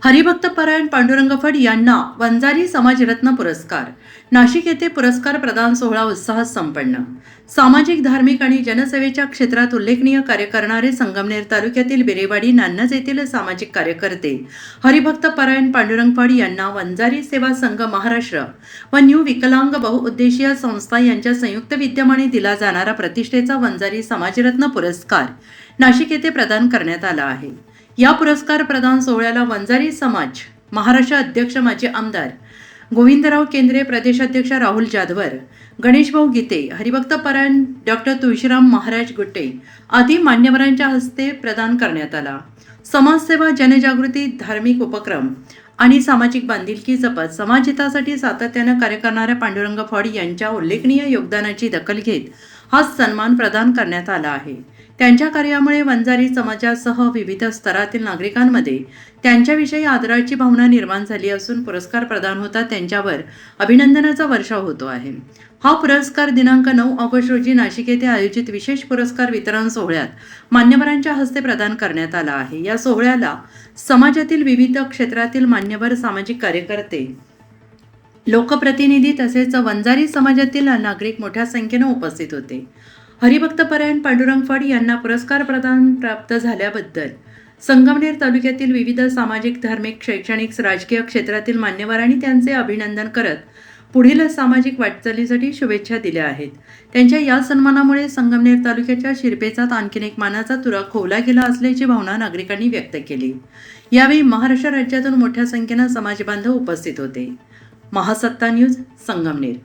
हरिभक्त परायण पांडुरंग फड यांना वंजारी समाजरत्न पुरस्कार. नाशिक येथे पुरस्कार प्रदान सोहळा उत्साहात संपन्न. सामाजिक, धार्मिक आणि जनसेवेच्या क्षेत्रात उल्लेखनीय कार्य करणारे संगमनेर तालुक्यातील बिरेवाडी नान्नज येथील सामाजिक कार्यकर्ते हरिभक्त परायण पांडुरंग फड यांना वंजारी सेवा संघ महाराष्ट्र व न्यू विकलांग बहुउद्देशीय संस्था यांच्या संयुक्त विद्यमाने दिला जाणारा प्रतिष्ठेचा वंजारी समाजरत्न पुरस्कार नाशिक येथे प्रदान करण्यात आला आहे. या पुरस्कार प्रदान सोहळ्याला वंजारी समाज महाराष्ट्र अध्यक्ष माजी आमदार गोविंदराव केंद्रे, प्रदेशाध्यक्ष राहुल जाधवर, गणेशभाऊ गीते, हरिभक्त परायण डॉक्टर तुळशीराम महाराज गुट्टे आदी मान्यवरांच्या हस्ते प्रदान करण्यात आला. समाजसेवा, जनजागृती, धार्मिक उपक्रम आणि सामाजिक बांधिलकी जपत समाजहितासाठी सातत्यानं कार्य करणाऱ्या पांडुरंग फड यांच्या उल्लेखनीय योगदानाची दखल घेत हा सन्मान प्रदान करण्यात आला आहे. त्यांच्या कार्यामुळे वंजारी समाजासह विविध स्तरातील नागरिकांमध्ये त्यांच्याविषयी आदराची भावना निर्माण झाली असून पुरस्कार प्रदान होता त्यांच्यावर अभिनंदनाचा वर्षाव होतो आहे. हा पुरस्कार दिनांक 9 ऑगस्ट रोजी नाशिक येथे आयोजित विशेष पुरस्कार वितरण सोहळ्यात मान्यवरांच्या हस्ते प्रदान करण्यात आला आहे. या सोहळ्याला समाजातील विविध क्षेत्रातील मान्यवर, सामाजिक कार्यकर्ते, लोकप्रतिनिधी तसेच वंजारी समाजातील नागरिक मोठ्या संख्येने उपस्थित होते. हरिभक्त परायण पांडुरंग फड यांना पुरस्कार प्रदान प्राप्त झाल्याबद्दल संगमनेर तालुक्यातील विविध सामाजिक, धार्मिक, शैक्षणिक, राजकीय क्षेत्रातील मान्यवरांनी त्यांचे अभिनंदन करत पुढील सामाजिक वाटचालीसाठी शुभेच्छा दिल्या आहेत. त्यांच्या या सन्मानामुळे संगमनेर तालुक्याच्या शिरपेचात आणखीन एक मानाचा तुरा खोवला गेला असल्याची भावना नागरिकांनी व्यक्त केली. यावेळी महाराष्ट्र राज्यातून मोठ्या संख्येने समाजबांधव उपस्थित होते. महासत्ता न्यूज, संगमनेर.